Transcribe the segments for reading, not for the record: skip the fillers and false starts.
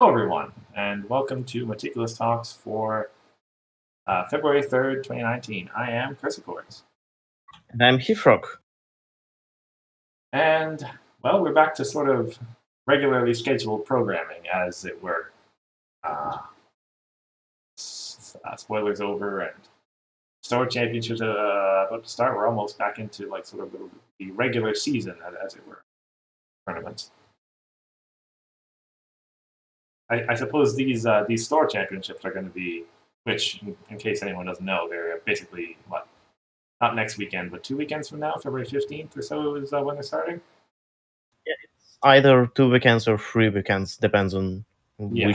Hello, everyone, and welcome to Meticulous Talks for February 3rd, 2019. I am Chris, of course. And I'm Hithroc. And, well, we're back to sort of regularly scheduled programming, as it were. Spoilers over, and Store Championships about to start. We're almost back into, like, sort of the regular season, as it were, tournaments. I suppose these Store Championships are going to be, which, in case anyone doesn't know, they're basically, not next weekend, but 2 weekends from now, February 15th or so is when they're starting. Yeah, it's either 2 weekends or 3 weekends, depends on Yeah.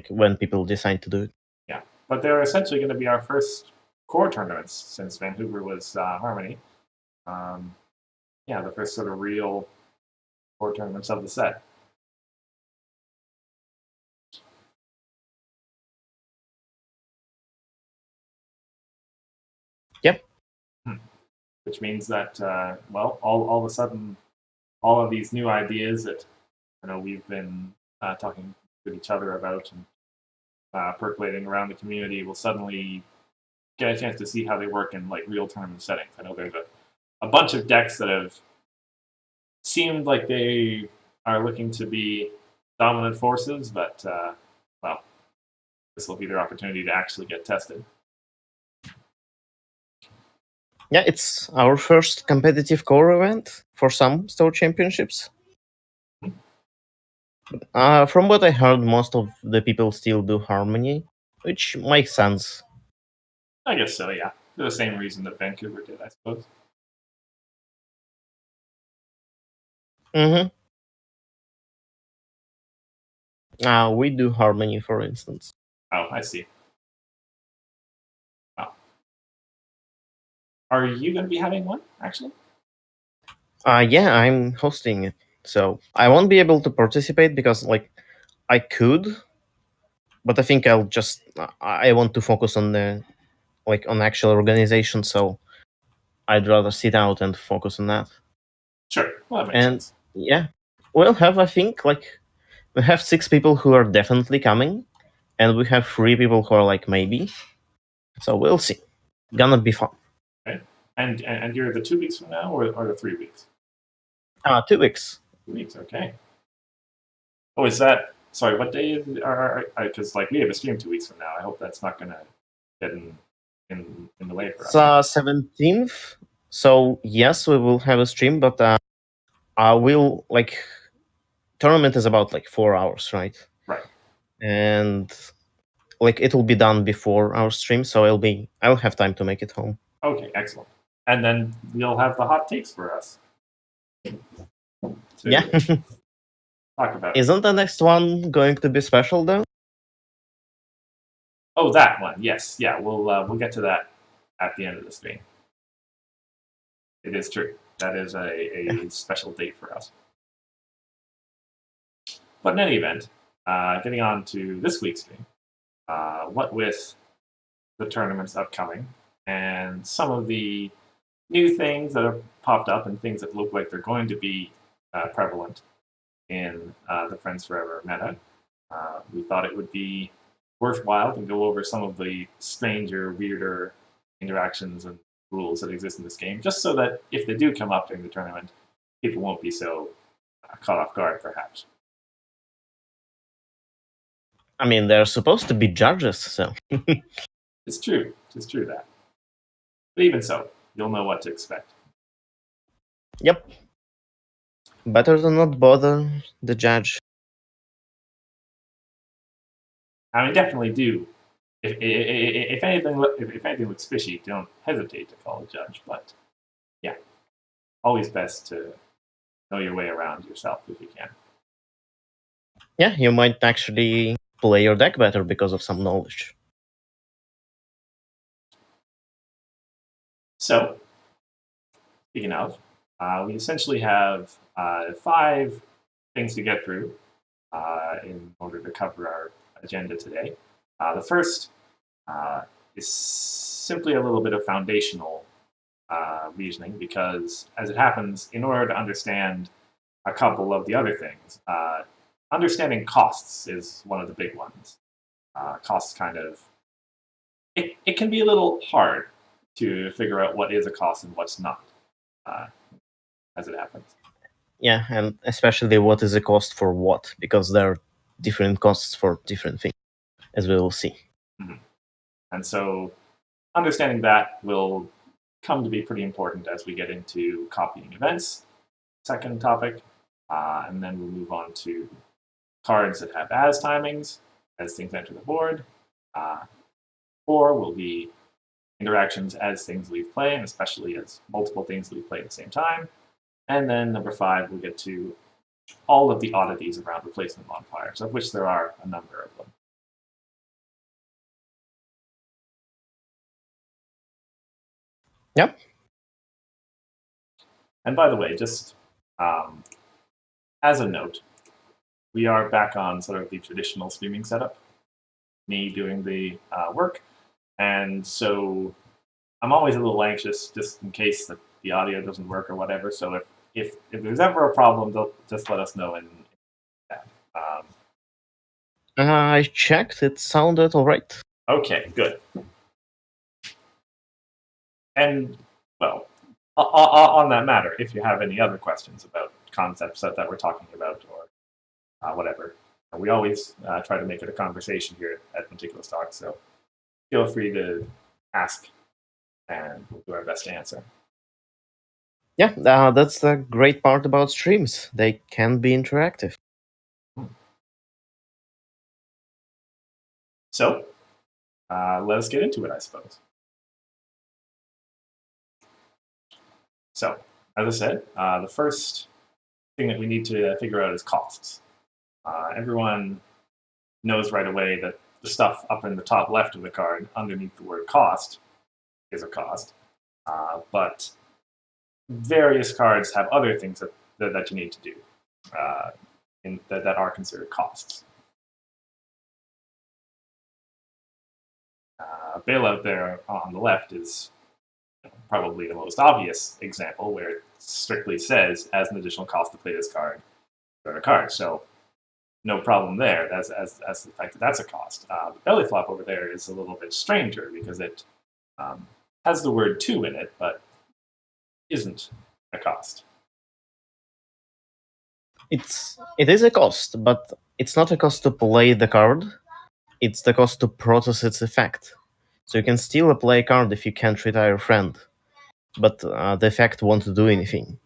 when people decide to do it. Yeah, but they're essentially going to be our first core tournaments since Vancouver was Harmony. The first sort of real core tournaments of the set. Yep. Which means that, all of a sudden, all of these new ideas that we've been talking with each other about and percolating around the community will suddenly get a chance to see how they work in like real tournament settings. I know there's a bunch of decks that have seemed like they are looking to be dominant forces, but this will be their opportunity to actually get tested. Yeah, it's our first competitive core event for some Store Championships. From what I heard, most of the people still do Harmony, which makes sense. I guess so, yeah. For the same reason that Vancouver did, I suppose. Mm-hmm. We do Harmony, for instance. Oh, I see. Wow. Are you going to be having one, actually? Yeah, I'm hosting it. So I won't be able to participate because, I could, but I think I want to focus on on actual organization, so I'd rather sit out and focus on that. Sure. Well, that makes sense. Yeah, we'll have, I think, we have 6 people who are definitely coming, and we have 3 people who are maybe. So we'll see. Gonna be fun. Okay. And you're the 2 weeks from now or the 3 weeks? 2 weeks. 2 weeks, okay. Oh, is that, sorry, what day is it? Because we have a stream 2 weeks from now. I hope that's not going to get in the way for us. It's 17th, so yes, we will have a stream, but we'll, tournament is about 4 hours, right? Right. And it'll be done before our stream, so I'll have time to make it home. Okay, excellent. And then you'll have the hot takes for us. Yeah. Talk about. Isn't the next one going to be special though? Oh, that one. Yes. Yeah. We'll get to that at the end of the stream. It is true. That is a special date for us. But in any event, getting on to this week's stream, what with the tournaments upcoming and some of the new things that have popped up and things that look like they're going to be prevalent in the Friends Forever meta, we thought it would be worthwhile to go over some of the stranger, weirder interactions and rules that exist in this game, just so that if they do come up during the tournament, people won't be so caught off guard, perhaps. I mean, they're supposed to be judges, so... It's true. It's true that. But even so, you'll know what to expect. Yep. Better to not bother the judge. I mean, definitely do. If anything looks fishy, don't hesitate to call a judge. But yeah, always best to know your way around yourself if you can. Yeah, you might actually play your deck better because of some knowledge. So, speaking of, we essentially have 5 things to get through in order to cover our agenda today. The first is simply a little bit of foundational reasoning, because as it happens, in order to understand a couple of the other things, understanding costs is one of the big ones. Costs kind of it can be a little hard to figure out what is a cost and what's not, as it happens. Yeah, and especially what is the cost for what, because there are different costs for different things, as we will see. Mm-hmm. And so understanding that will come to be pretty important as we get into copying events, second topic, and then we'll move on to cards that have as timings as things enter the board. 4 will be interactions as things leave play, and especially as multiple things leave play at the same time. And then number 5, we'll get to all of the oddities around replacement modifiers, of which there are a number of them. Yep. And by the way, just as a note, we are back on sort of the traditional streaming setup, me doing the work. And so I'm always a little anxious just in case that the audio doesn't work or whatever. So if there's ever a problem, just let us know. And I checked, it sounded all right. Okay, good. And, well, on that matter, if you have any other questions about concepts that we're talking about or whatever, we always try to make it a conversation here at Meticulous Talk, so feel free to ask, and we'll do our best to answer. Yeah, that's the great part about streams. They can be interactive. So, let us get into it, I suppose. So, as I said, the first thing that we need to figure out is costs. Everyone knows right away that the stuff up in the top left of the card, underneath the word cost, is a cost. But various cards have other things that you need to do that are considered costs. Bailout there on the left is probably the most obvious example, where it strictly says, as an additional cost to play this card, draw a card. So no problem there, as the fact that that's a cost. The belly flop over there is a little bit stranger because it has the word to in it, but isn't a cost. It is a cost, but it's not a cost to play the card. It's the cost to process its effect. So you can still play a card if you can't retire a friend, but the effect won't do anything,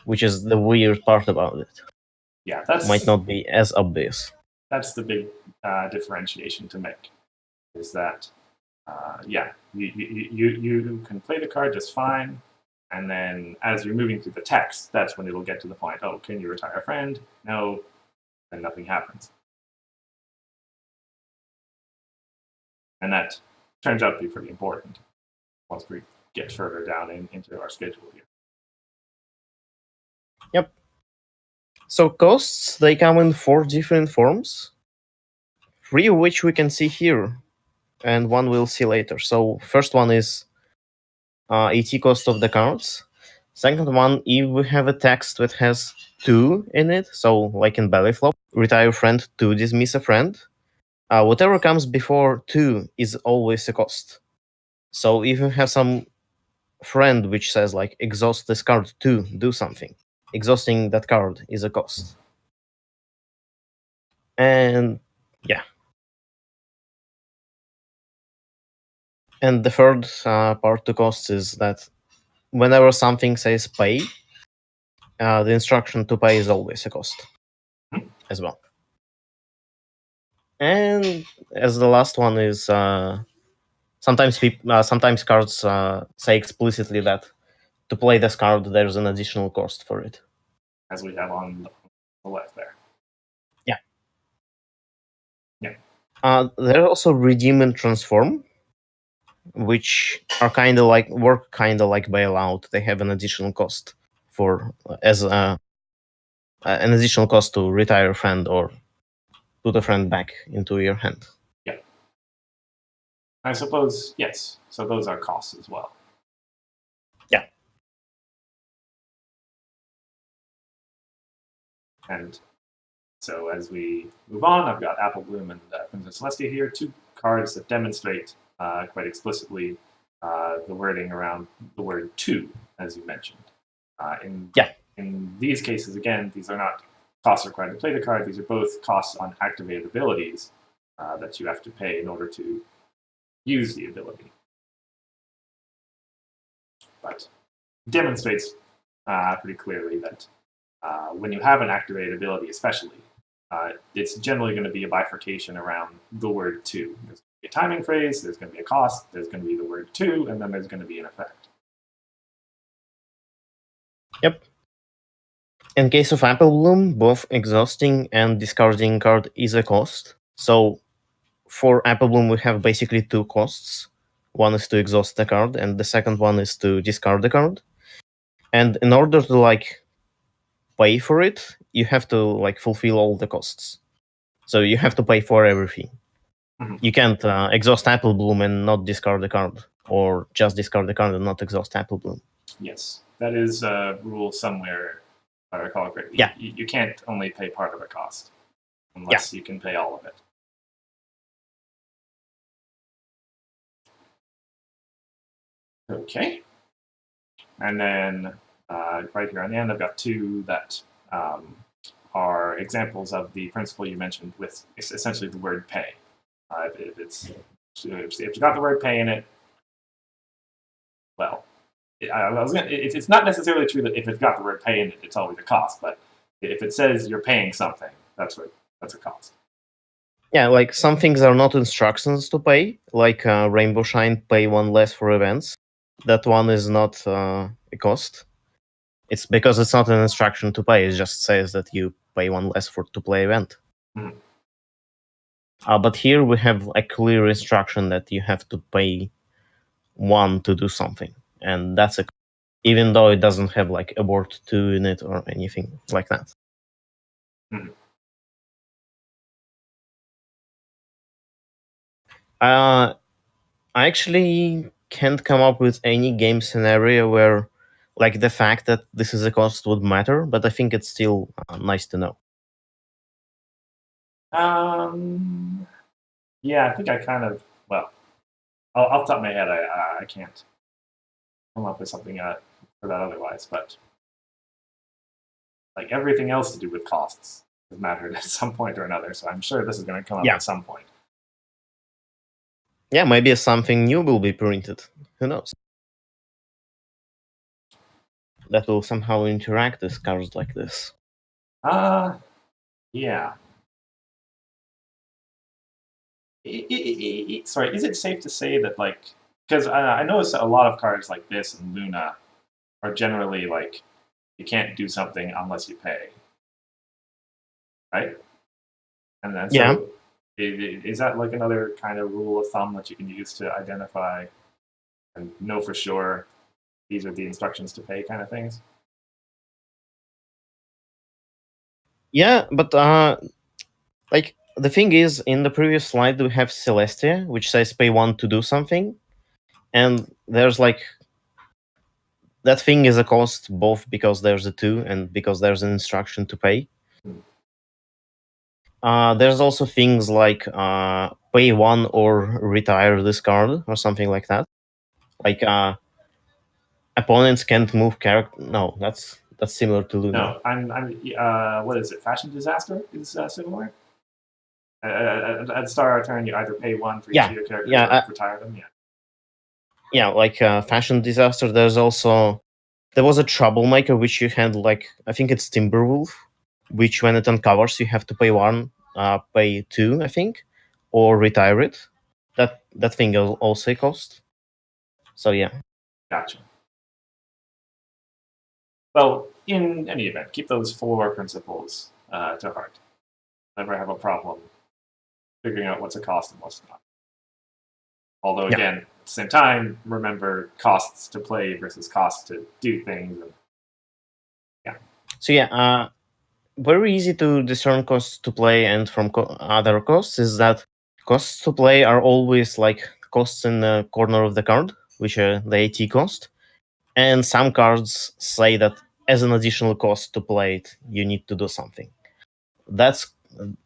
which is the weird part about it. Yeah, that might not be as obvious. That's the big differentiation to make. Is that you can play the card just fine, and then as you're moving through the text, that's when it'll get to the point. Oh, can you retire a friend? No, then nothing happens. And that turns out to be pretty important once we get further down into our schedule here. Yep. So costs, they come in 4 different forms, 3 of which we can see here, and 1 we'll see later. So first one is AT cost of the cards. Second one, if we have a text that has 2 in it, so like in belly flop, retire friend to dismiss a friend, whatever comes before 2 is always a cost. So if you have some friend which says like exhaust this card to do something, exhausting that card is a cost. And yeah. And the third part to costs is that whenever something says pay, the instruction to pay is always a cost as well. And as the last one is sometimes cards say explicitly that to play this card there's an additional cost for it, as we have on the left there. Yeah. Yeah. There are also redeem and transform, which are work kind of like bailout. They have an additional cost for an additional cost to retire a friend or put a friend back into your hand. Yeah. I suppose, yes. So those are costs as well. Yeah. And So as we move on, I've got Apple Bloom and Princess Celestia here, two cards that demonstrate quite explicitly the wording around the word "to," as you mentioned. In these cases, again, these are not costs required to play the card. These are both costs on activated abilities that you have to pay in order to use the ability. But it demonstrates pretty clearly that when you have an activated ability, especially, it's generally going to be a bifurcation around the word "to." There's going to be a timing phrase, there's going to be a cost, there's going to be the word "to," and then there's going to be an effect. Yep. In case of Apple Bloom, both exhausting and discarding card is a cost. So for Apple Bloom, we have basically two costs. One is to exhaust the card, and the second one is to discard the card. And in order to pay for it, you have to fulfill all the costs. So you have to pay for everything. Mm-hmm. You can't exhaust Apple Bloom and not discard the card, or just discard the card and not exhaust Apple Bloom. Yes, that is a rule somewhere, if I recall correctly. Yeah. You can't only pay part of a cost unless you can pay all of it. Okay. And then right here on the end, I've got two that are examples of the principle you mentioned with essentially the word "pay." If you got the word "pay" in it, well, it's not necessarily true that if it's got the word "pay" in it, it's always a cost. But if it says you're paying something, that's a cost. Yeah, some things are not instructions to pay, like Rainbow Shine, pay one less for events. That one is not a cost. It's because it's not an instruction to pay. It just says that you pay one less to play event. Mm-hmm. But here we have a clear instruction that you have to pay one to do something, and that's even though it doesn't have abort 2 in it or anything like that. Mm-hmm. I actually can't come up with any game scenario where the fact that this is a cost would matter, but I think it's still nice to know. Yeah, I think I kind of, off the top of my head, I can't come up with something for that otherwise, but everything else to do with costs has mattered at some point or another, so I'm sure this is going to come up at some point. Yeah, maybe something new will be printed. Who knows? That will somehow interact with cards like this. Yeah. Sorry, is it safe to say that, because I know a lot of cards like this and Luna are generally you can't do something unless you pay, right? And then so is that another kind of rule of thumb that you can use to identify and know for sure these are the instructions to pay kind of things? Yeah, but the thing is, in the previous slide we have Celestia, which says pay one to do something, and there's that thing is a cost both because there's a 2 and because there's an instruction to pay. There's also things like pay one or retire this card or something like that. Opponents can't move character. No, that's similar to Luna. No, I'm what is it? Fashion Disaster is similar. At the start of our turn, you either pay one for each of your characters or retire them. Yeah, Fashion Disaster. There was a Troublemaker which you had I think it's Timberwolf, which when it uncovers you have to pay one, pay 2, I think, or retire it. That thing also cost. So yeah. Gotcha. Well, in any event, keep those 4 principles to heart. Never have a problem figuring out what's a cost and what's not. Although, again, at the same time, remember costs to play versus costs to do things. So very easy to discern costs to play and from other costs is that costs to play are always costs in the corner of the card, which are the AT cost. And some cards say that as an additional cost to play it, you need to do something. That's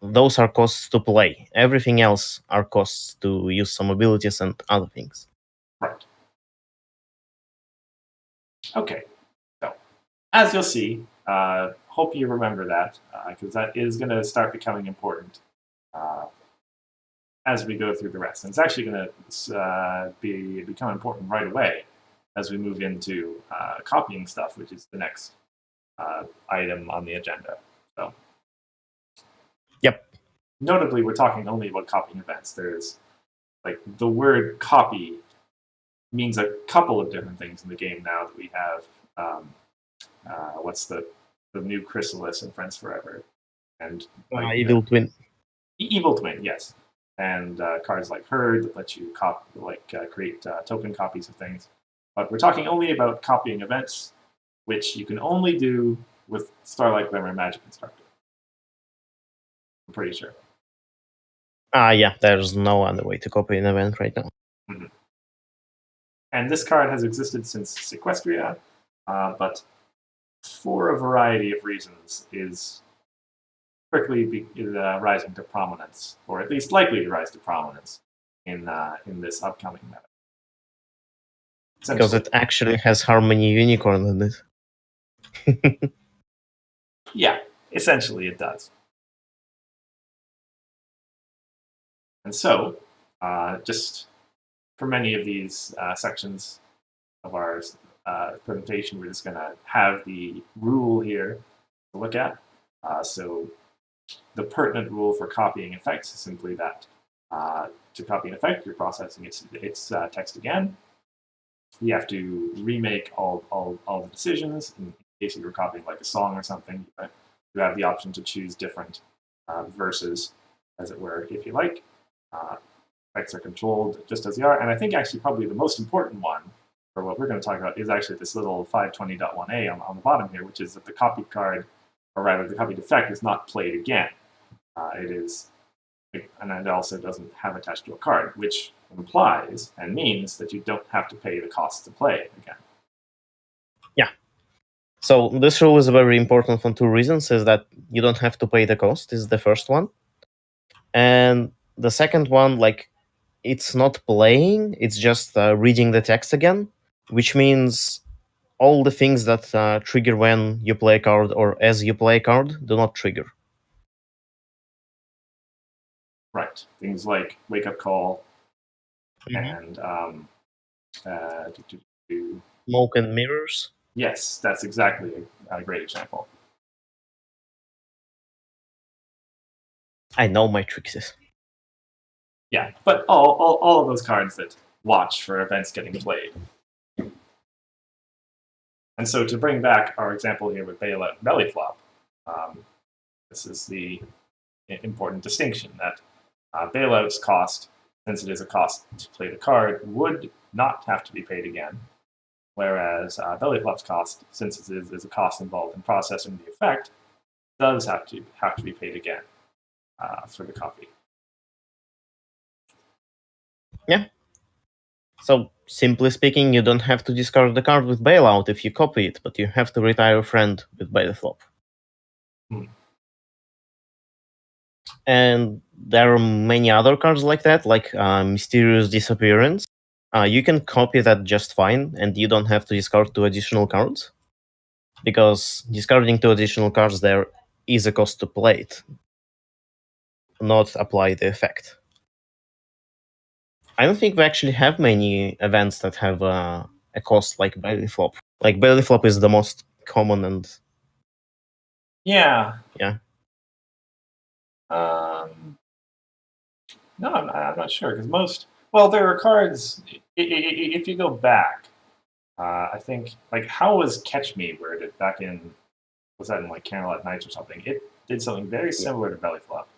those are costs to play. Everything else are costs to use some abilities and other things. Right. Okay. So, as you'll see, hope you remember that, because that is going to start becoming important as we go through the rest. And it's actually going to become important right away as we move into copying stuff, which is the next item on the agenda. So, yep. Notably, we're talking only about copying events. There's like the word copy means a couple of different things in the game now that we have. What's the new Chrysalis in Friends Forever, and like, Evil Twin. Evil Twin, yes, and cards like Herd that let you create token copies of things. But we're talking only about copying events, which you can only do with Starlight Glimmer Magic Constructor. I'm pretty sure. Yeah, there's no other way to copy an event right now. Mm-hmm. And this card has existed since Sequestria, but for a variety of reasons is quickly rising to prominence, or at least likely to rise to prominence in this upcoming meta. Because it actually has Harmony Unicorn in it. Yeah, essentially it does. And so, just for many of these sections of our presentation, we're just going to have the rule here to look at. So the pertinent rule for copying effects is simply that to copy an effect, you're processing its text again. You have to remake all the decisions. In case you were copying like a song or something, you have the option to choose different verses, as it were, if you like. Effects are controlled just as they are. And I think actually probably the most important one for what we're going to talk about is actually this little 520.1a on the bottom here, which is that the copied card, or rather the copied effect, is not played again. It is, and it also doesn't have attached to a card, which implies and means that you don't have to pay the cost to play again. Yeah. So this rule is very important for two reasons. Is that you don't have to pay the cost, is the first one. And the second one, like, it's not playing, it's just reading the text again, which means all the things that trigger when you play a card or as you play a card do not trigger. Right. Things like Wake Up Call and Smoke and Mirrors. Yes, that's exactly a great example. I know my tricks. Yeah, but all of those cards that watch for events getting played. And so to bring back our example here with Bailout and Belly Flop, this is the important distinction that Bailout's cost, since it is a cost to play the card, would not have to be paid again, whereas Belly Flop's cost, since it is a cost involved in processing the effect, does have to be paid again for the copy. Yeah. So, simply speaking, you don't have to discard the card with Bailout if you copy it, but you have to retire a friend with Belly Flop. And there are many other cards like that, like Mysterious Disappearance. You can copy that just fine, and you don't have to discard 2 additional cards. Because discarding 2 additional cards there is a cost to play it, not apply the effect. I don't think we actually have many events that have a cost like Belly Flop. Like Belly Flop is the most common and... Yeah. Yeah. No, I'm not sure, because there are cards, if you go back, I think, like, how was Catch Me worded back in, was that in, like, Camelot Nights or something? It did something very similar to Belly Flop.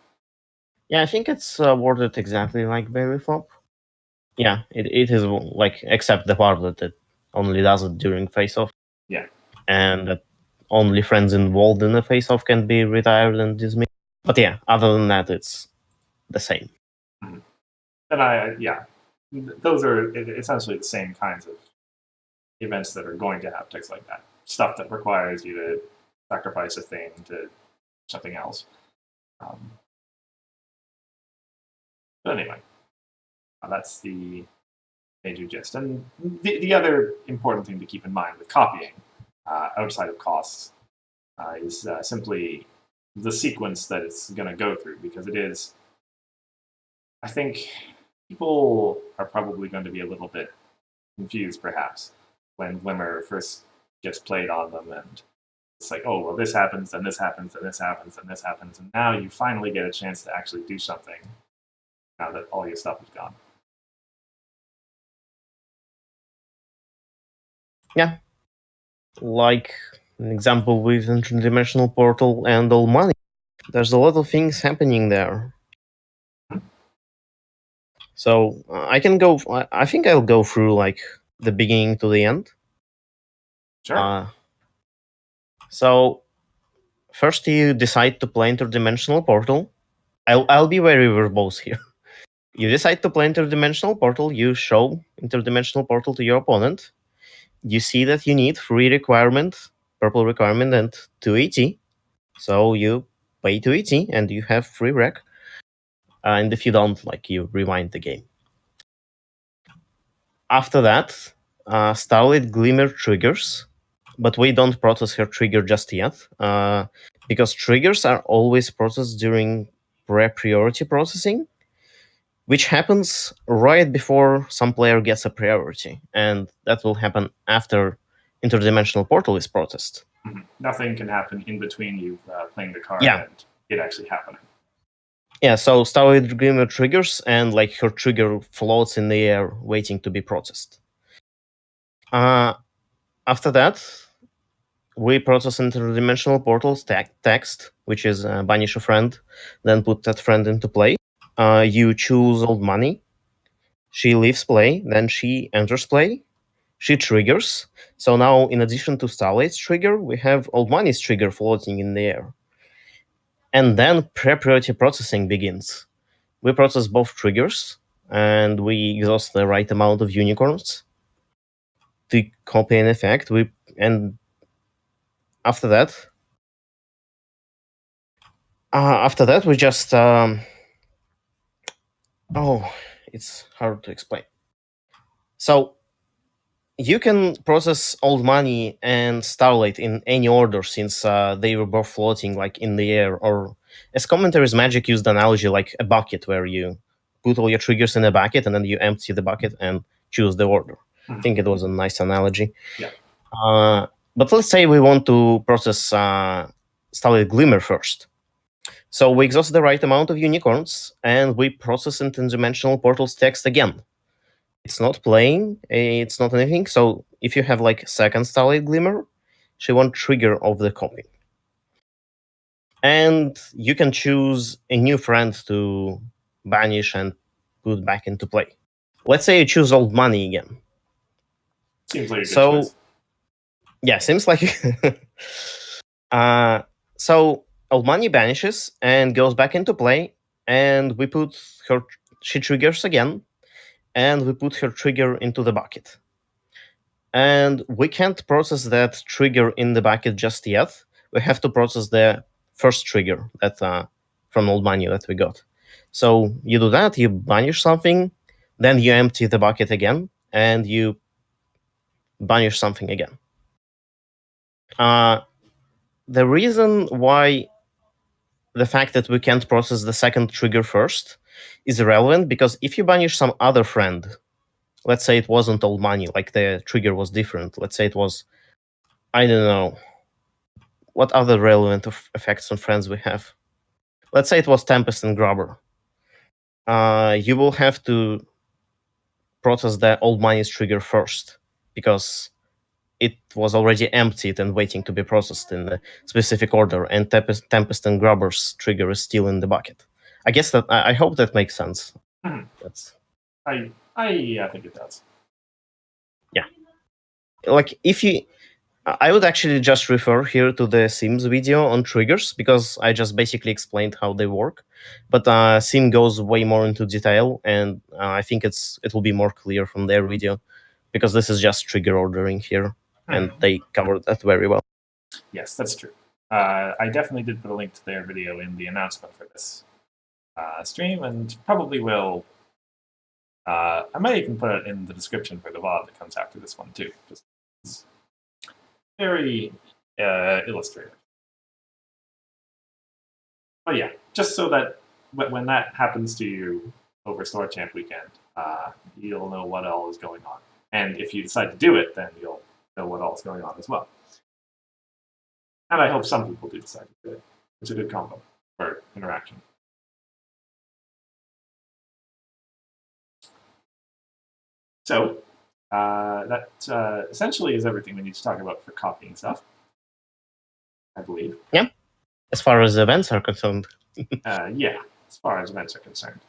Yeah, I think it's worded exactly like Belly Flop. Yeah, it is, like, except the part that it only does it during face-off. Yeah. And that only friends involved in the face-off can be retired and dismissed. But yeah, other than that, it's the same. Mm-hmm. And those are essentially the same kinds of events that are going to have text like that. Stuff that requires you to sacrifice a thing to something else. But anyway, that's the major gist. And the other important thing to keep in mind with copying, outside of costs, is simply the sequence that it's going to go through, because it is, I think, people are probably going to be a little bit confused, perhaps, when Glimmer first gets played on them, and it's like, oh, well, this happens, and this happens, and this happens, and this happens, and now you finally get a chance to actually do something now that all your stuff is gone. Yeah. Like an example with interdimensional portal and all money. There's a lot of things happening there. So I can go. I think I'll go through like the beginning to the end. Sure. So first, you decide to play interdimensional portal. I'll be very verbose here. You decide to play interdimensional portal. You show interdimensional portal to your opponent. You see that you need 3 requirement, purple requirement, and 2 ET. So you pay 2 ET and you have 3 rec. And if you don't, like, you rewind the game. After that, Starlit Glimmer triggers, but we don't process her trigger just yet, because triggers are always processed during pre-priority processing, which happens right before some player gets a priority, and that will happen after interdimensional portal is processed. Mm-hmm. Nothing can happen in between you playing the card Yeah. and it actually happening. Yeah, so Starlit Glimmer triggers, and like her trigger floats in the air waiting to be processed. After that, we process interdimensional portals text, which is banish a friend, then put that friend into play. You choose old money. She leaves play, then she enters play. She triggers. So now, in addition to Starlight's trigger, we have old money's trigger floating in the air. And then pre-priority processing begins. We process both triggers, and we exhaust the right amount of unicorns to copy an effect. And after that, we just it's hard to explain. So you can process old money and Starlight in any order, since they were both floating like in the air, or as commentaries magic used the analogy like a bucket, where you put all your triggers in a bucket and then you empty the bucket and choose the order. I think it was a nice analogy. Yeah. But let's say we want to process Starlight Glimmer first. So we exhaust the right amount of unicorns, and we process interdimensional portals text again. It's not playing, it's not anything. So if you have like second Starlight Glimmer, she won't trigger of the copy. And you can choose a new friend to banish and put back into play. Let's say you choose old money again. Seems like a good choice. Yeah, seems like so old money banishes and goes back into play, and we put her, she triggers again, and we put her trigger into the bucket. And we can't process that trigger in the bucket just yet. We have to process the first trigger that from old money that we got. So you do that, you banish something, then you empty the bucket again, and you banish something again. The reason why the fact that we can't process the second trigger first is irrelevant, because if you banish some other friend, let's say it wasn't old money, like the trigger was different. Let's say it was, I don't know, what other relevant effects on friends we have. Let's say it was Tempest and Grubber. You will have to process the old money's trigger first, because it was already emptied and waiting to be processed in the specific order, and Tempest and Grubber's trigger is still in the bucket. I guess that I hope that makes sense. That's I think it does. Yeah. Like if you I would actually just refer here to the Sims video on triggers, because I just basically explained how they work. But Sim goes way more into detail, and I think it will be more clear from their video, because this is just trigger ordering here, and they covered that very well. Yes, that's true. I definitely did put a link to their video in the announcement for this. stream, and probably will. I might even put it in the description for the VOD that comes after this one too. Just it's very illustrative. But yeah, just so that when that happens to you over Store Champ weekend, you'll know what all is going on. And if you decide to do it, then you'll know what all is going on as well. And I hope some people do decide to do it. It's a good combo for interaction. So that essentially is everything we need to talk about for copying stuff, I believe. Yeah, as far as events are concerned. Yeah, as far as events are concerned.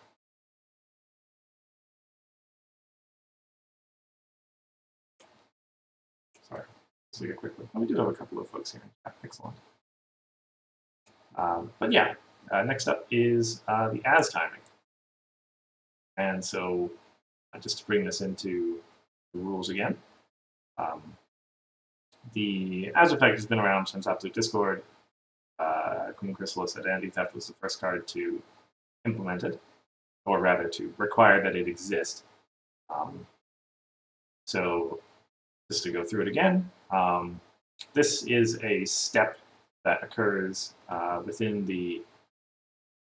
Sorry, let's take a quick look. We do have a couple of folks here. Excellent. But yeah, next up is the as timing. And so just to bring this into the rules again, the as effect has been around since Absolute Discord. Queen Chrysalis Identity Theft was the first card to implement it, or rather to require that it exist. So just to go through it again, this is a step that occurs within the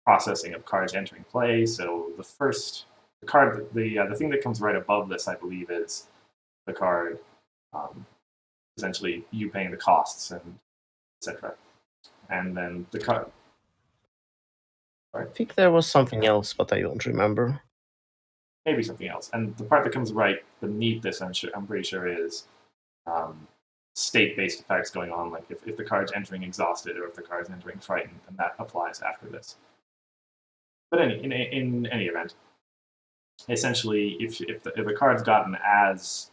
processing of cards entering play. So the thing that comes right above this, I believe, is the card, essentially you paying the costs and etc. And then the card. I think there was something else, but I don't remember. Maybe something else. And the part that comes right beneath this, I'm pretty sure, is state-based effects going on, like if the card's entering exhausted or if the card's entering frightened, and that applies after this. But in any event, essentially, if the card's got an as,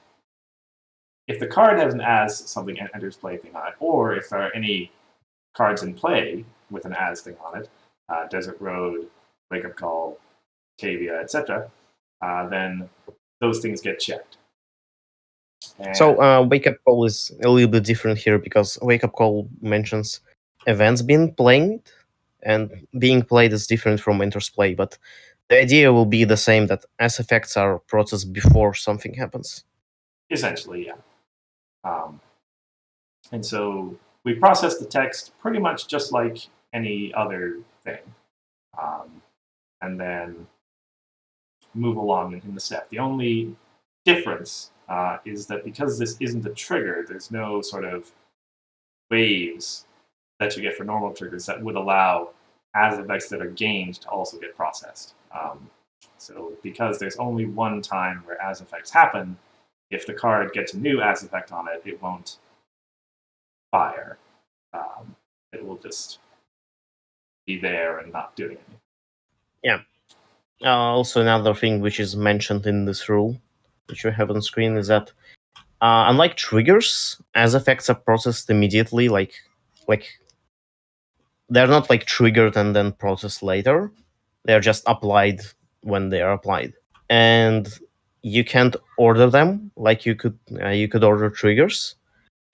if the card has an as something enters play thing on it, or if there are any cards in play with an as thing on it, Desert Road, Wake Up Call, Tavia, etc., then those things get checked. And so Wake Up Call is a little bit different here because Wake Up Call mentions events being played, and being played is different from enters play, but the idea will be the same, that as effects are processed before something happens. Essentially, yeah. And so we process the text pretty much just like any other thing, and then move along in the step. The only difference is that because this isn't a trigger, there's no sort of waves that you get for normal triggers that would allow as effects that are gained to also get processed. So because there's only one time where as effects happen, if the card gets a new as effect on it, it won't fire. It will just be there and not doing anything. Yeah. Also, another thing which is mentioned in this rule, which we have on screen, is that unlike triggers, as effects are processed immediately. Like they're not like triggered and then processed later. They're just applied when they are applied, and you can't order them like you could order triggers.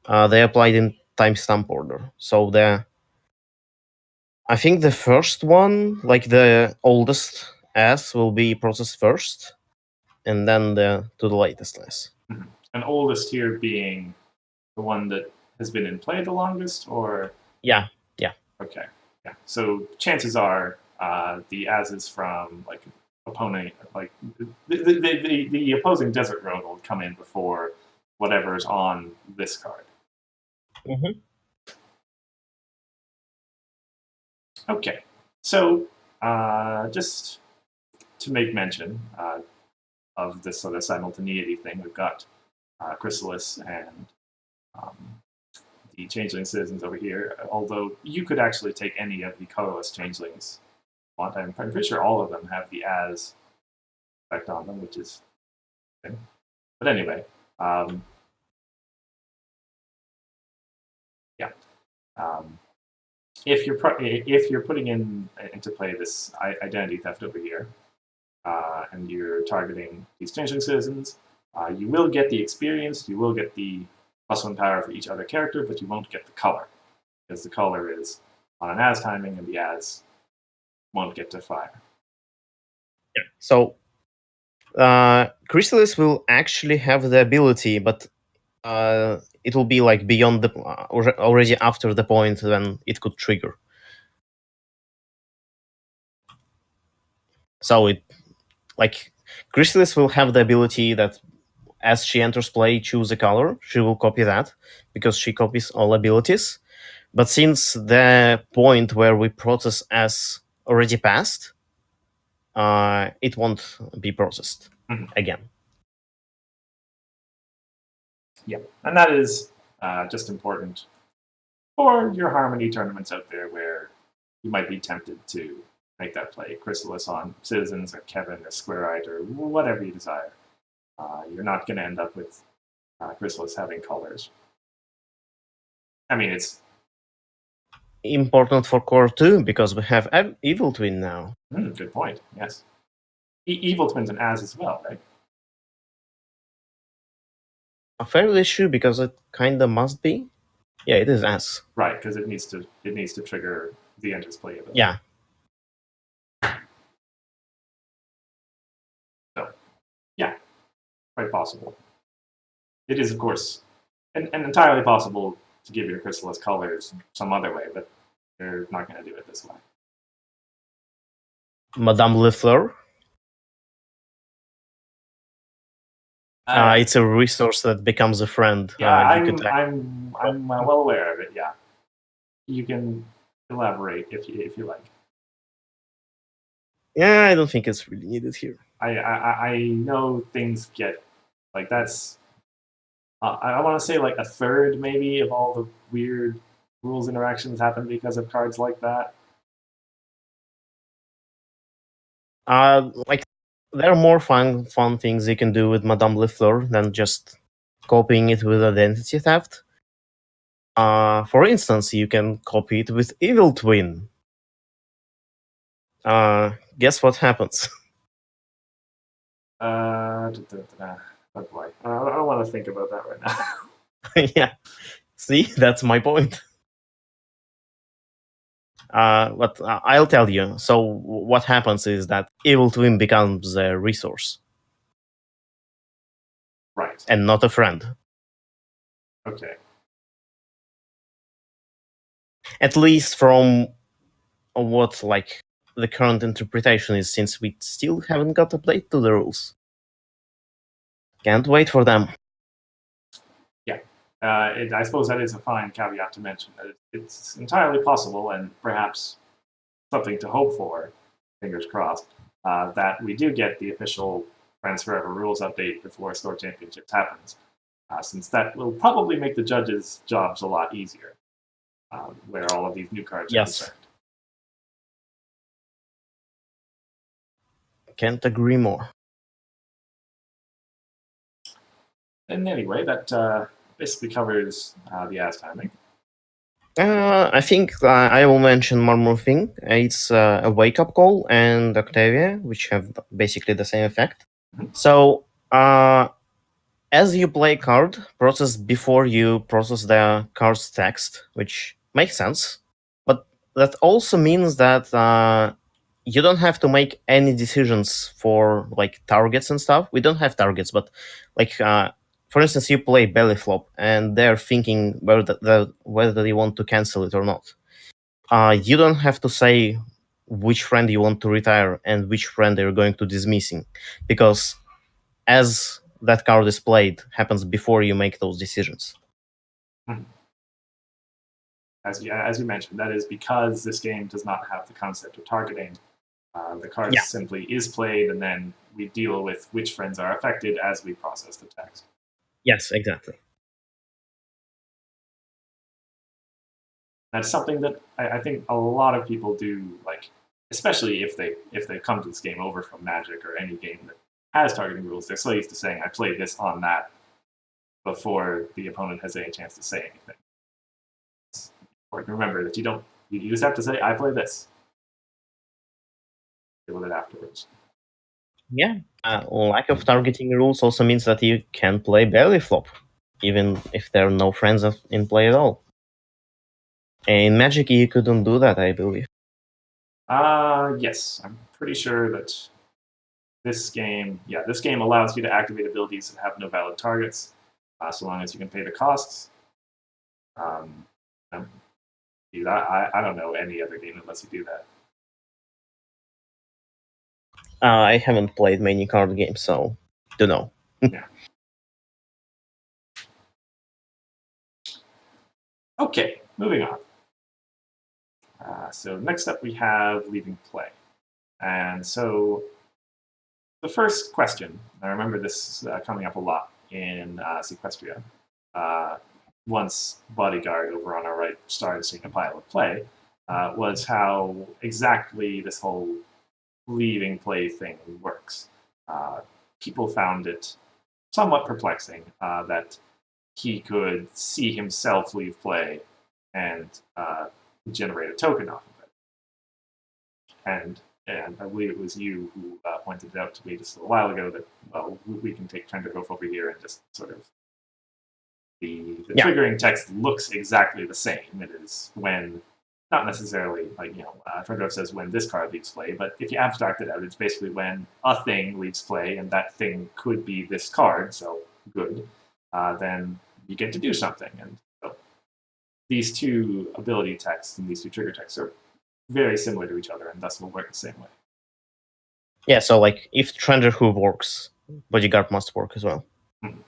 They applied in timestamp order. So I think the first one, like the oldest as, will be processed first, and then to the latest as. Mm-hmm. And oldest here being the one that has been in play the longest, or Yeah. Okay, yeah. So chances are the ases from like opponent, like the opposing Desert Road will come in before whatever's on this card. Mm-hmm. Okay, so just to make mention of this sort of simultaneity thing, we've got Chrysalis and the Changeling Citizens over here, although you could actually take any of the colorless Changelings you want. I'm pretty sure all of them have the as effect on them, which is okay. But anyway, yeah. If you're putting into play this identity theft over here, and you're targeting these Changeling Citizens, you will get the experience, you will get the +1 power for each other character, but you won't get the color, because the color is on an as timing, and the as won't get to fire. So Chrysalis will actually have the ability, but it will be like beyond the already after the point when it could trigger. So it like Chrysalis will have the ability that as she enters play, choose a color. She will copy that because she copies all abilities. But since the point where we process as already passed, it won't be processed again. Yeah, and that is just important for your Harmony tournaments out there where you might be tempted to make that play. Chrysalis on Citizens or Kevin or Square Eyed or whatever you desire. You're not going to end up with Chrysalis having colors. I mean, it's important for core 2 because we have Evil Twin now. Good point, yes. Evil Twin's an as well, right? I'm fairly sure because it kind of must be. Yeah, it is as. Right, because it needs to trigger the enters play ability. Yeah. So, yeah, quite possible. It is, of course, and entirely possible to give your Chrysalis colors some other way, but they're not going to do it this way. Madame Lefleur. It's a resource that becomes a friend. Yeah, I'm well aware of it. Yeah, you can elaborate if you like. Yeah, I don't think it's really needed here. I know things get like that's. I want to say like a third maybe of all the weird rules interactions happen because of cards like that. Like there are more fun things you can do with Madame Lefleur than just copying it with identity theft. For instance, you can copy it with Evil Twin. Guess what happens? Oh boy. I don't want to think about that right now. Yeah. See, that's my point. But I'll tell you. So what happens is that Evil Twin becomes a resource. Right. And not a friend. Okay. At least from what like the current interpretation is, since we still haven't got update to the rules. Can't wait for them. Yeah. I suppose that is a fine caveat to mention. That it's entirely possible and perhaps something to hope for, fingers crossed, that we do get the official Friends Forever rules update before Store Championships happens, since that will probably make the judges' jobs a lot easier, where all of these new cards are concerned. Can't agree more. And anyway, that basically covers the as timing. I think I will mention one more thing. It's a wake-up call and Octavia, which have basically the same effect. So, as you play a card, process before you process the card's text, which makes sense. But that also means that you don't have to make any decisions for like targets and stuff. We don't have targets, but like for instance, you play belly flop, and they're thinking whether they want to cancel it or not. You don't have to say which friend you want to retire and which friend they're going to dismissing, because as that card is played happens before you make those decisions. As you mentioned, that is because this game does not have the concept of targeting. The card simply is played, and then we deal with which friends are affected as we process the text. Yes, exactly. That's something that I think a lot of people do, like especially if they come to this game over from Magic or any game that has targeting rules. They're so used to saying, "I played this on that," before the opponent has any chance to say anything. Or remember that you just have to say, "I play this." Deal with it afterwards. Yeah, lack of targeting rules also means that you can play belly flop, even if there are no friends in play at all. In Magic, you couldn't do that, I believe. Yes, I'm pretty sure that this game allows you to activate abilities that have no valid targets, so long as you can pay the costs. I don't know any other game that lets you do that. I haven't played many card games, so don't know. Yeah. Okay, moving on. So next up we have leaving play. And so the first question, I remember this coming up a lot in Sequestria, once Bodyguard over on our right started seeing a pile of play, was how exactly this whole leaving play thing works. People found it somewhat perplexing that he could see himself leave play and generate a token off of it. And I believe it was you who pointed it out to me just a little while ago that, well, we can take Trenderhoof over here and just sort of the triggering text looks exactly the same. It is when, not necessarily like, Trenderhoof says when this card leaves play, but if you abstract it out, it's basically when a thing leaves play, and that thing could be this card, so good, then you get to do something. And so these two ability texts and these two trigger texts are very similar to each other, and thus will work the same way. Yeah, so like if Trenderhoof works, Bodyguard must work as well. Mm-hmm.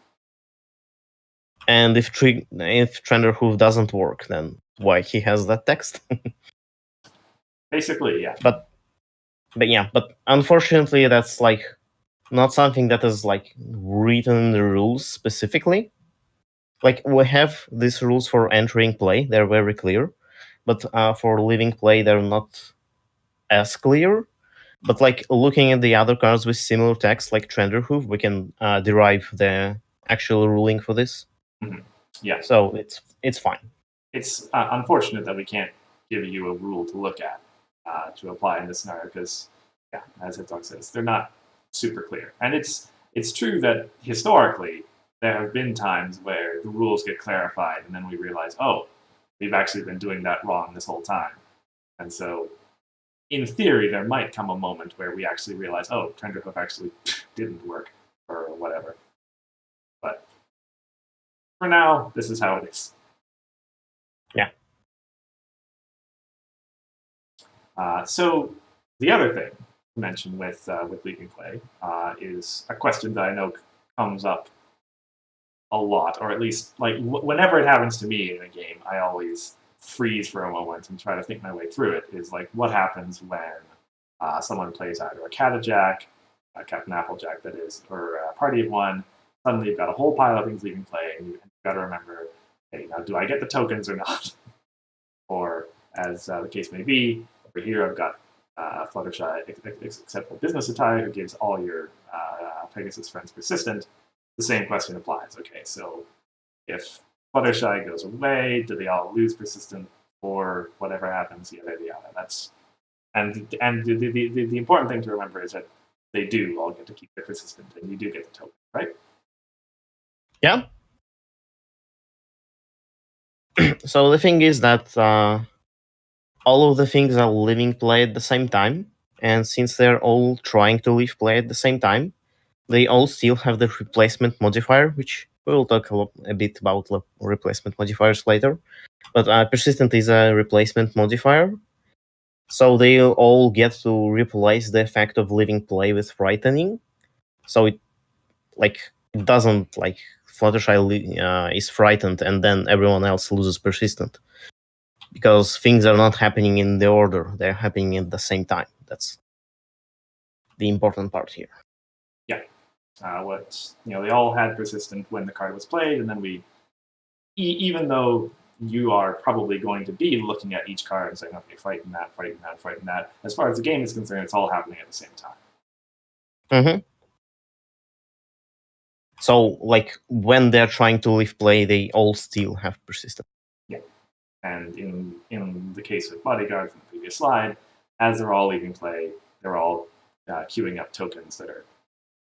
And if Trenderhoof doesn't work, then why he has that text? Basically, yeah. But unfortunately, that's like not something that is like written in the rules specifically. Like we have these rules for entering play; they're very clear, but for leaving play, they're not as clear. But like looking at the other cards with similar text, like Trenderhoof, we can derive the actual ruling for this. Mm-hmm. Yeah. So it's fine. It's unfortunate that we can't give you a rule to look at to apply in this scenario because, yeah, as Hithroc says, they're not super clear. And it's true that historically there have been times where the rules get clarified and then we realize, oh, we've actually been doing that wrong this whole time. And so in theory, there might come a moment where we actually realize, oh, Trenderhoof actually didn't work or whatever. But for now, this is how it is. Yeah. So the other thing to mention with leaving play is a question that I know comes up a lot, or at least like whenever it happens to me in a game, I always freeze for a moment and try to think my way through it. Is like what happens when someone plays either a Catajack, a Captain Applejack, that is, or a party of one. Suddenly, you've got a whole pile of things leaving play, and you've got to remember, hey, now do I get the tokens or not? Or as the case may be, over here I've got Fluttershy Acceptable Business Attire, who gives all your Pegasus friends persistent. The same question applies. Okay, so if Fluttershy goes away, do they all lose persistent, or whatever happens? Yada yada. That's and the important thing to remember is that they do all get to keep their persistent, and you do get the token, right? Yeah. So the thing is that all of the things are leaving play at the same time, and since they're all trying to leave play at the same time, they all still have the replacement modifier, which we will talk a bit about replacement modifiers later. But persistent is a replacement modifier, so they all get to replace the effect of leaving play with frightening. So it doesn't like Fluttershy is frightened and then everyone else loses persistent, because things are not happening in the order; they're happening at the same time. That's the important part here. Yeah. They all had persistent when the card was played, and then we, even though you are probably going to be looking at each card and saying, okay, frighten that, frighten that, frighten that. As far as the game is concerned, it's all happening at the same time. Mm-hmm. So, like, when they're trying to leave play, they all still have persistent. Yeah. And in the case of Bodyguard from the previous slide, as they're all leaving play, they're all queuing up tokens that are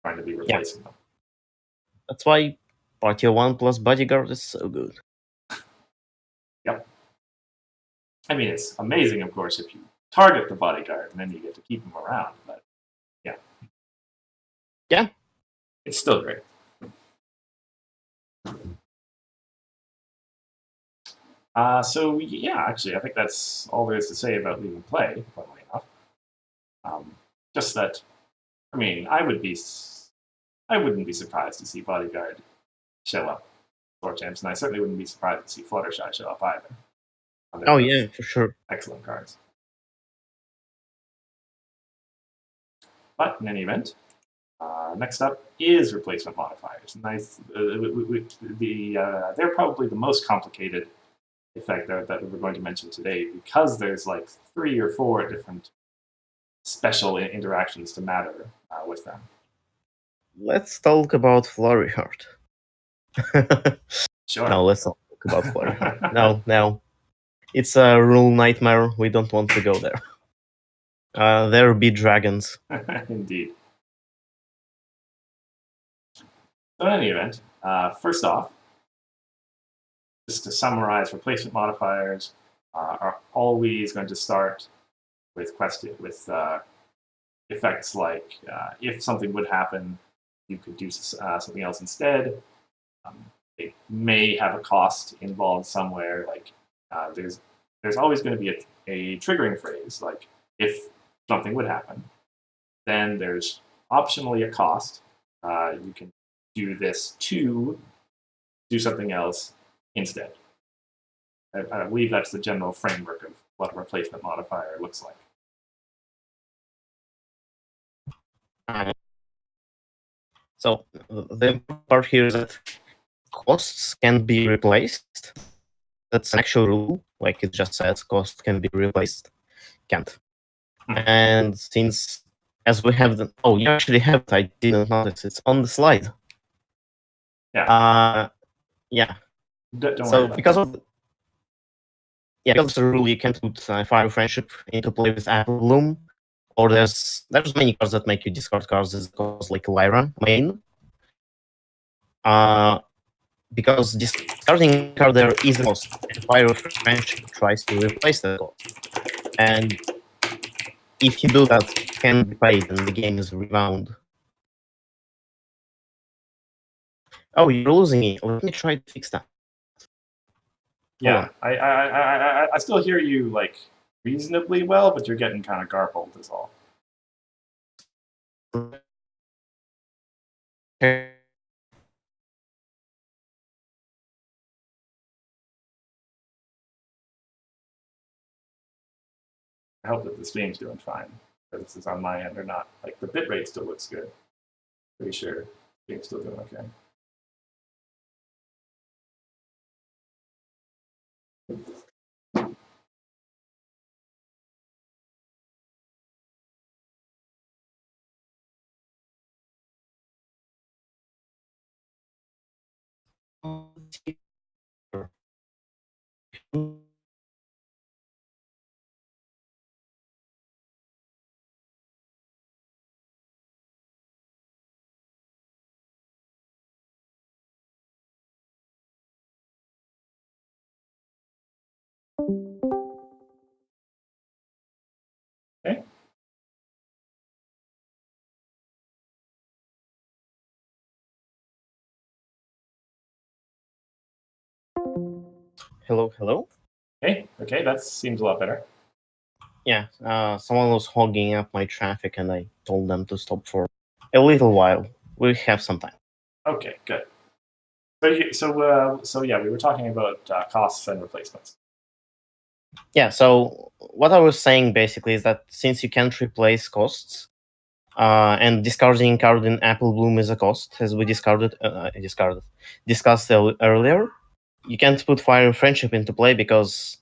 trying to be replacing them. That's why Party 1 plus Bodyguard is so good. Yep. I mean, it's amazing, of course, if you target the Bodyguard and then you get to keep him around, but yeah. Yeah. It's still great. So yeah, actually, I think that's all there is to say about leaving play. Funnily enough, just that. I mean, I wouldn't be surprised to see Bodyguard show up for champs, and I certainly wouldn't be surprised to see Fluttershy show up either. Oh yeah, for sure. Excellent cards. But in any event, next up is replacement modifiers. Nice. They're probably the most complicated effect that we're going to mention today because there's like 3 or 4 different special interactions to matter with them. Let's talk about Flurry Heart. Sure. No, let's not talk about Flurry Heart. No. It's a rule nightmare. We don't want to go there. There be dragons. Indeed. So in any event, first off, just to summarize, replacement modifiers are always going to start with effects like if something would happen, you could do something else instead. It may have a cost involved somewhere. Like there's always going to be a triggering phrase, like if something would happen. Then there's optionally a cost. You can do this to do something else instead. I believe that's the general framework of what a replacement modifier looks like. So the important part here is that costs can be replaced. That's an actual rule, like it just says, cost can be replaced. Can't. And since, as we have the, oh, you actually have it, I didn't notice, it's on the slide. Yeah. Yeah. Don't so worry because of the rule, you can't put Fire Friendship into play with Apple Bloom, or there's many cards that make you discard cards as cost, like Lyra main. Because discarding a card there is a cost, and Fire Friendship tries to replace that cost. And if you do that, it can be paid, and the game is rebound. Oh, you're losing me. Let me try to fix that. Yeah, I still hear you like reasonably well, but you're getting kind of garbled is all. Okay. I hope that the stream's doing fine. This is on my end or not. Like the bitrate still looks good. Pretty sure the stream's still doing okay. Okay. Hello? Okay, that seems a lot better. Yeah, someone was hogging up my traffic and I told them to stop for a little while. We have some time. Okay, good. So yeah, we were talking about costs and replacements. Yeah, so what I was saying basically is that since you can't replace costs, and discarding card in Apple Bloom is a cost, as we discussed earlier, you can't put Fire Friendship into play because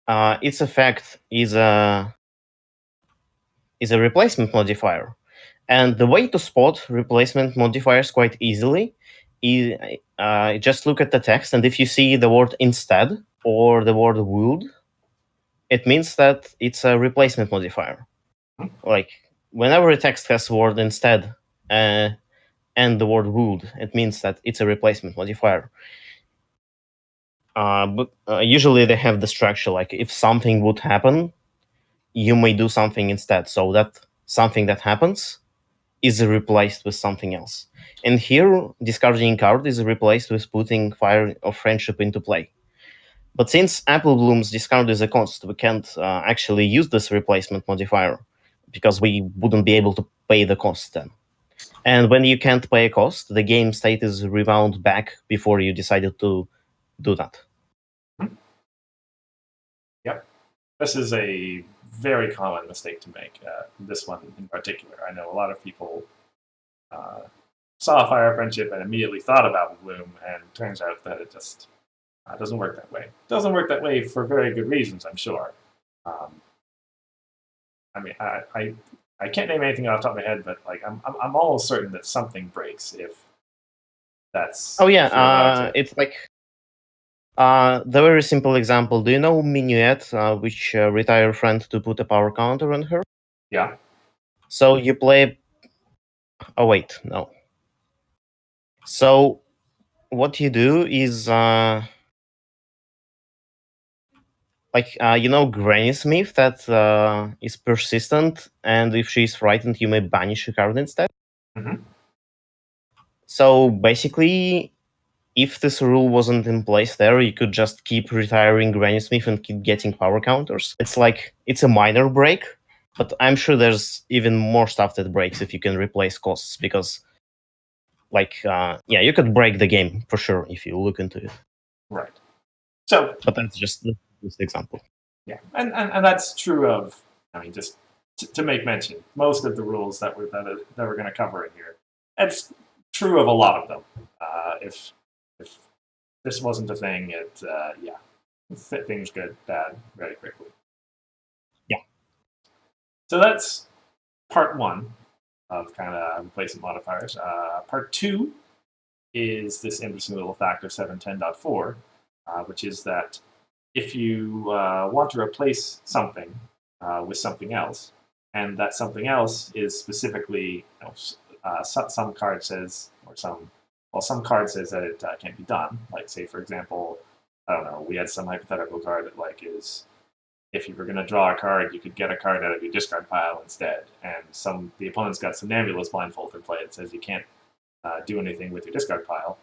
its effect is a replacement modifier. And the way to spot replacement modifiers quite easily is just look at the text, and if you see the word instead or the word would, it means that it's a replacement modifier. Like, whenever a text has word instead and the word would, it means that it's a replacement modifier. But usually they have the structure, like if something would happen, you may do something instead. So that something that happens is replaced with something else. And here, discarding a card is replaced with putting Fire of Friendship into play. But since Apple Bloom's discard is a cost, we can't actually use this replacement modifier because we wouldn't be able to pay the cost then. And when you can't pay a cost, the game state is rewound back before you decided to do that. Yep. This is a very common mistake to make. This one in particular. I know a lot of people saw Fire of Friendship and immediately thought about Bloom, and turns out that it just doesn't work that way. It doesn't work that way for very good reasons, I'm sure. I mean, I can't name anything off the top of my head, but like I'm almost certain that something breaks if that's. Oh yeah, it's like the very simple example. Do you know Minuet, which retire friend to put a power counter on her? Yeah. So you play. Oh wait, no. So what you do is Granny Smith that is persistent, and if she's frightened, you may banish a card instead. Mm-hmm. So basically, if this rule wasn't in place there, you could just keep retiring Granny Smith and keep getting power counters. It's a minor break, but I'm sure there's even more stuff that breaks if you can replace costs, because you could break the game for sure if you look into it. Right. So, but that's just this example. Yeah, and that's true of. I mean, just to make mention, most of the rules that we're going to cover in here. It's true of a lot of them. If this wasn't a thing, things get bad very quickly. Yeah. So that's part one of kind of replacement modifiers. Part two is this interesting little fact of 710.4, which is that if you want to replace something with something else, and that something else is specifically, some card says, some card says that it can't be done. Like, say, for example, I don't know, we had some hypothetical card that is, if you were going to draw a card, you could get a card out of your discard pile instead. And the opponent's got some Nebulous Blindfold in play that says you can't do anything with your discard pile.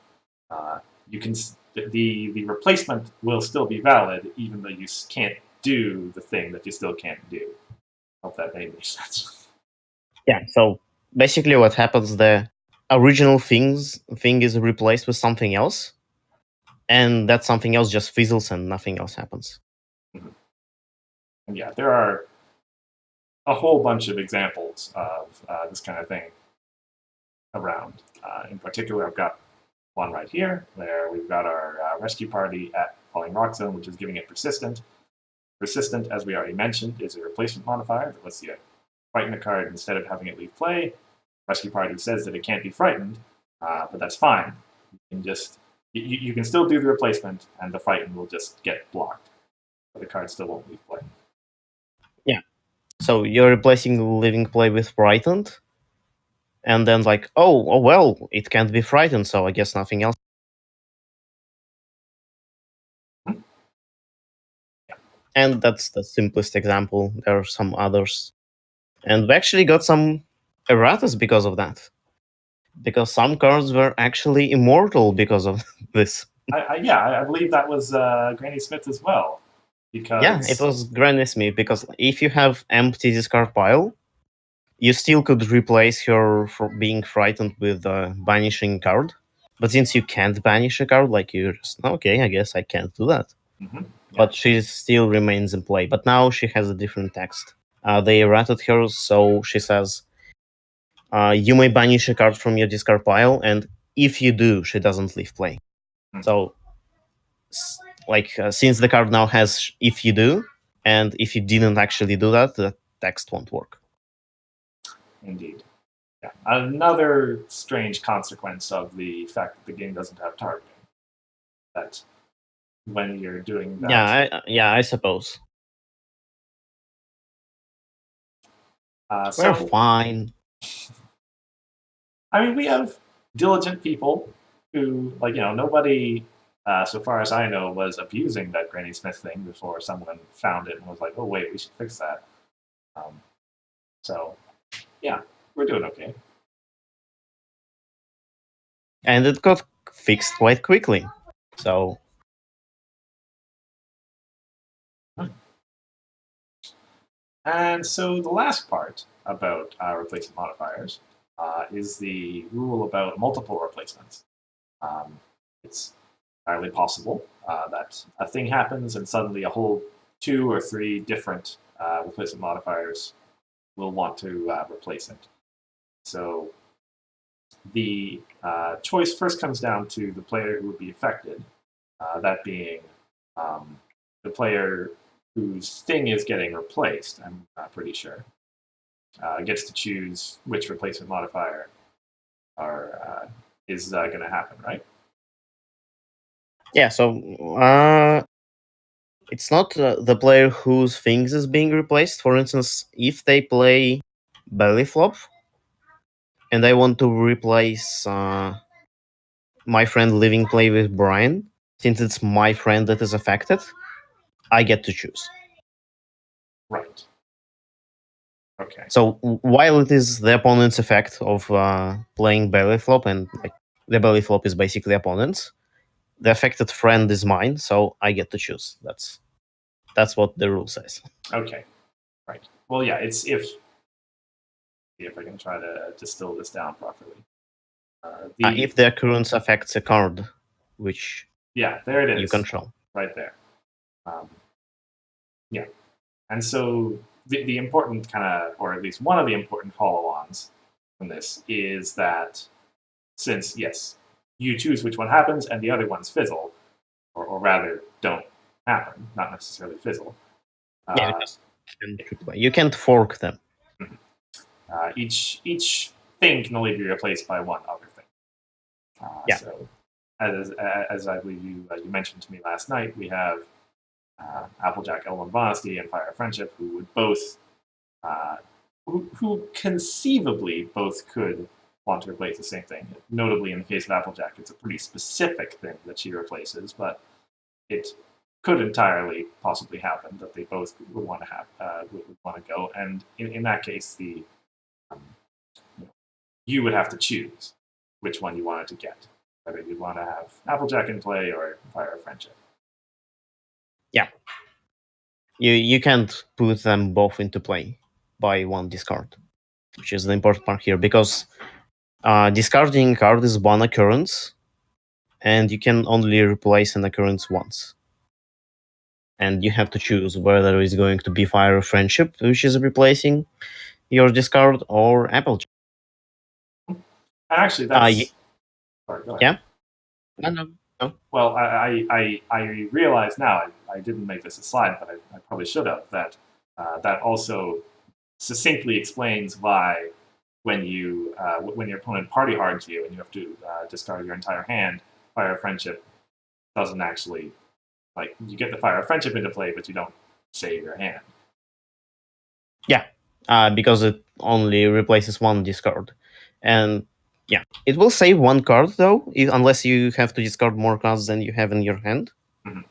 You can the replacement will still be valid even though you can't do the thing that you still can't do. Hope that made any sense. Yeah. So basically, what happens? The original thing is replaced with something else, and that something else just fizzles and nothing else happens. Mm-hmm. And yeah, there are a whole bunch of examples of this kind of thing around. In particular, I've got one right here where we've got our rescue party at Falling Rock Zone, which is giving it persistent. Persistent, as we already mentioned, is a replacement modifier that lets you frighten a card instead of having it leave play. Rescue party says that it can't be frightened, but that's fine. You can still do the replacement, and the frighten will just get blocked, but the card still won't leave play. Yeah. So you're replacing living play with frightened, and then oh well, it can't be frightened, so I guess nothing else. Mm-hmm. Yeah. And that's the simplest example. There are some others. And we actually got some erratas because of that. Because some cards were actually immortal because of this. I believe that was Granny Smith as well. Yeah, it was Granny Smith, because if you have empty discard pile, you still could replace her for being frightened with a banishing card. But since you can't banish a card, you're just, okay, I guess I can't do that. Mm-hmm. Yeah. But she still remains in play. But now she has a different text. They errated her, so she says, you may banish a card from your discard pile, and if you do, she doesn't leave play. Mm-hmm. So, since the card now has if you do, and if you didn't actually do that, the text won't work. Indeed. Yeah. Another strange consequence of the fact that the game doesn't have targeting. That when you're doing that. I suppose. We're fine. I mean, we have diligent people who, nobody, so far as I know, was abusing that Granny Smith thing before someone found it and was like, oh, wait, we should fix that. So, yeah, we're doing okay. and it got fixed quite quickly. So And so the last part about replacement modifiers is the rule about multiple replacements. It's entirely possible that a thing happens and suddenly a whole 2 or 3 different replacement modifiers will want to replace it. So the choice first comes down to the player who would be affected, that being the player whose thing is getting replaced, I'm pretty sure, gets to choose which replacement modifier is going to happen, right? yeah, so it's not the player whose things is being replaced. For instance, if they play belly flop and I want to replace my friend living play with Brian, since it's my friend that is affected, I get to choose. Right. Okay. So while it is the opponent's effect of playing belly flop, and like the belly flop is basically opponent's, the affected friend is mine, so I get to choose. That's what the rule says. Okay. Right. Well, yeah. It's if I can try to distill this down properly. If the occurrence affects a card, which there it is. You control. Right there. Yeah. And so the important kind of, or at least one of the important follow-ons from this is that since, yes, you choose which one happens and the other ones fizzle, or rather don't happen, not necessarily fizzle. You can't fork them. Each thing can only be replaced by one other thing. So, as I believe you mentioned to me last night, we have Applejack, Elven Honesty, and Fire of Friendship, who would both, who conceivably both could want to replace the same thing. Notably, in the case of Applejack, it's a pretty specific thing that she replaces, but it could entirely possibly happen that they both would want to have would want to go. And in that case, you would have to choose which one you wanted to get, whether you want to have Applejack in play or Fire of Friendship. Yeah, you can't put them both into play by one discard, which is the important part here, because discarding a card is one occurrence, and you can only replace an occurrence once. And you have to choose whether it's going to be Fire of Friendship, which is replacing your discard, or Applejack. Actually, that's... Sorry, go ahead. Yeah? No. Well, I realize now, I didn't make this a slide, but I probably should have, that that also succinctly explains why when your opponent party hards you and you have to discard your entire hand, Fire of Friendship doesn't actually, like, you get the Fire of Friendship into play, but you don't save your hand. Yeah, because it only replaces one discard. And yeah, it will save one card though, unless you have to discard more cards than you have in your hand. Mm-hmm.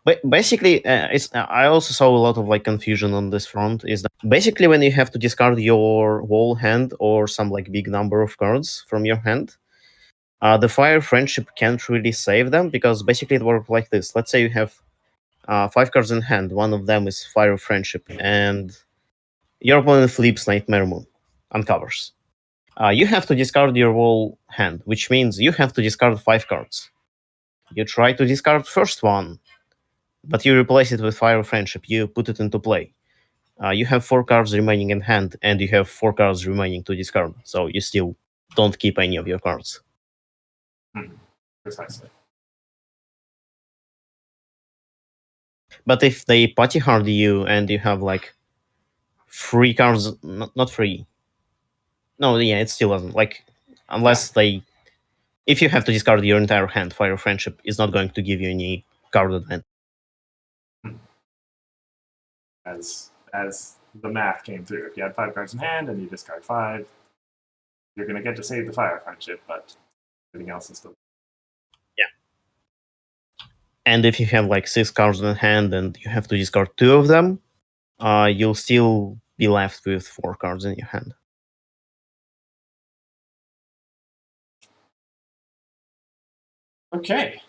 But basically, I also saw a lot of like confusion on this front. Is that basically when you have to discard your whole hand or some like big number of cards from your hand, the Fire Friendship can't really save them, because basically it works like this. Let's say you have 5 cards in hand. One of them is Fire Friendship, and your opponent flips Nightmare Moon, uncovers. You have to discard your whole hand, which means you have to discard 5 cards. You try to discard first one, but you replace it with Fire Friendship. You put it into play. You have 4 cards remaining in hand, and you have 4 cards remaining to discard. So you still don't keep any of your cards. Precisely. But if they party hard you and you have like 3 cards, not 3. No, yeah, it still doesn't. Like, unless they... If you have to discard your entire hand, Fire Friendship is not going to give you any card advantage. As the math came through. If you had 5 cards in hand and you discard 5, you're going to get to save the Fire Friendship, but everything else is still... Yeah. And if you have like 6 cards in hand and you have to discard 2 of them, you'll still be left with 4 cards in your hand. Okay.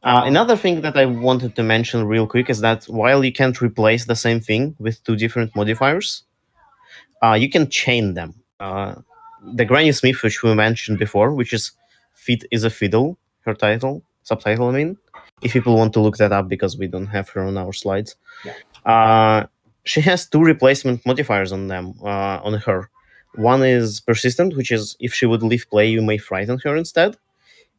Another thing that I wanted to mention real quick is that while you can't replace the same thing with two different modifiers, you can chain them. The Granny Smith, which we mentioned before, which is "Fit is a Fiddle," her subtitle, I mean, if people want to look that up because we don't have her on our slides. Yeah. She has two replacement modifiers on them, on her. One is persistent, which is if she would leave play, you may frighten her instead.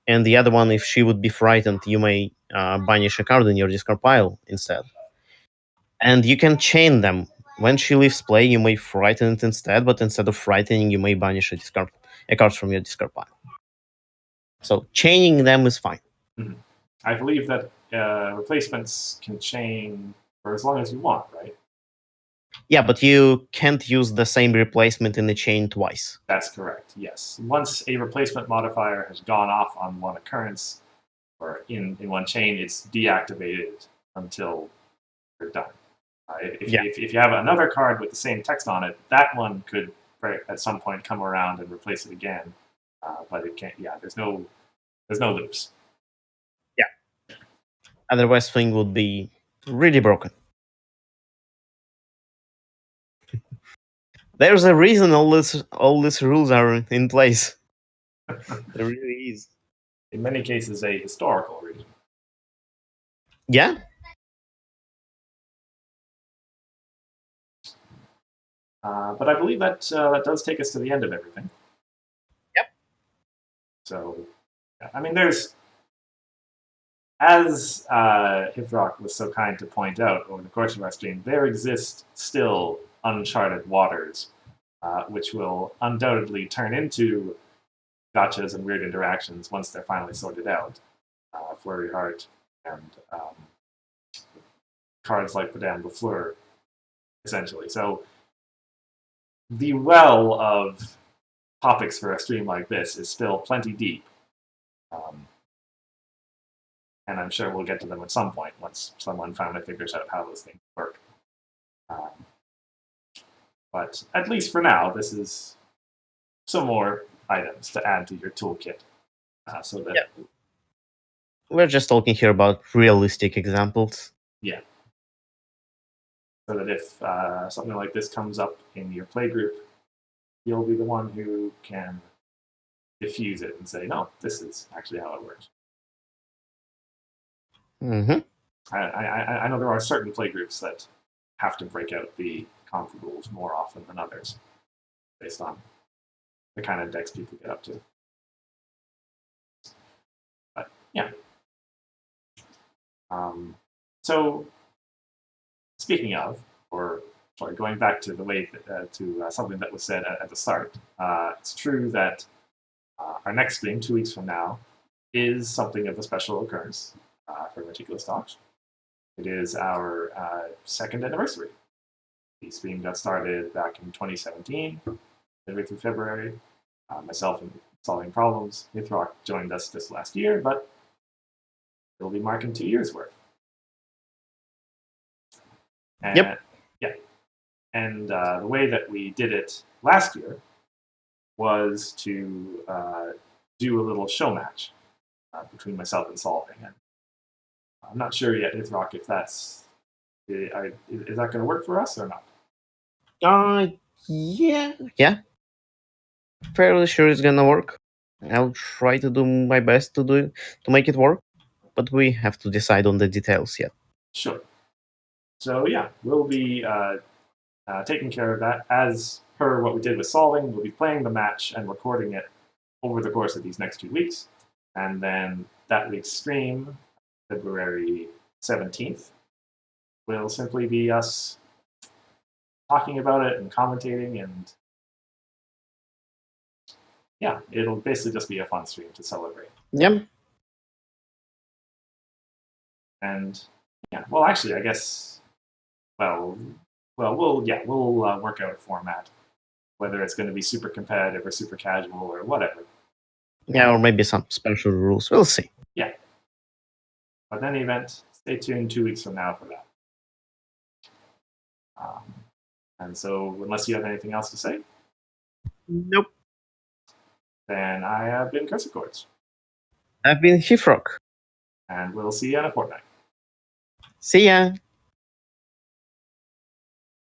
And the other one, if she would be frightened, you may banish a card in your discard pile instead. And you can chain them. When she leaves play, you may frighten it instead, but instead of frightening, you may banish a card from your discard pile. So chaining them is fine. Mm-hmm. I believe that replacements can chain for as long as you want, right? Yeah, but you can't use the same replacement in the chain twice. That's correct, yes. Once a replacement modifier has gone off on one occurrence, or in one chain, it's deactivated until you're done. If you have another card with the same text on it, that one could at some point come around and replace it again, but it can't. Yeah, there's no loops. Yeah. Otherwise, thing would be really broken. There's a reason all these rules are in place. There really is. In many cases, a historical reason. Yeah. But I believe that that does take us to the end of everything. Yep. So, I mean, there's, as Hithroc was so kind to point out over the course of our stream, there exist still uncharted waters, which will undoubtedly turn into gotchas and weird interactions once they're finally sorted out. Flurry Heart and cards like Madame Bouffleur, essentially. So the well of topics for a stream like this is still plenty deep. And I'm sure we'll get to them at some point once someone finally figures out how those things work. But at least for now, this is some more items to add to your toolkit. So that we're just talking here about realistic examples. Yeah. So that if something like this comes up in your playgroup, you'll be the one who can diffuse it and say, no, this is actually how it works. Mm-hmm. I know there are certain playgroups that have to break out the conf rules more often than others, based on the kind of decks people get up to. But yeah. So speaking of, or sorry, going back to the way to something that was said at the start, it's true that our next stream, 2 weeks from now, is something of a special occurrence for Meticulous Talks. It is our second anniversary. The stream got started back in 2017, midway through February. Myself and Solving Problems, Hithroc joined us this last year, but it'll be marking 2 years' worth. And, yep. Yeah. And the way that we did it last year was to do a little show match between myself and Solving. And I'm not sure yet, Hithroc, if that's is that going to work for us or not? Yeah. Fairly sure it's gonna work. I'll try to do my best to make it work, but we have to decide on the details yet. Sure. So yeah, we'll be taking care of that. As per what we did with Solving, we'll be playing the match and recording it over the course of these next 2 weeks. And then that week's stream, February 17th, will simply be us talking about it and commentating, and yeah, it'll basically just be a fun stream to celebrate. Yep. And yeah, well, actually, I guess, we'll work out a format, whether it's going to be super competitive or super casual or whatever. Yeah, or maybe some special rules. We'll see. Yeah. But in any event, stay tuned 2 weeks from now for that. And so, unless you have anything else to say? Nope. Then I have been Cursor Chords. I've been Hithroc. And we'll see you in a fortnight. See ya.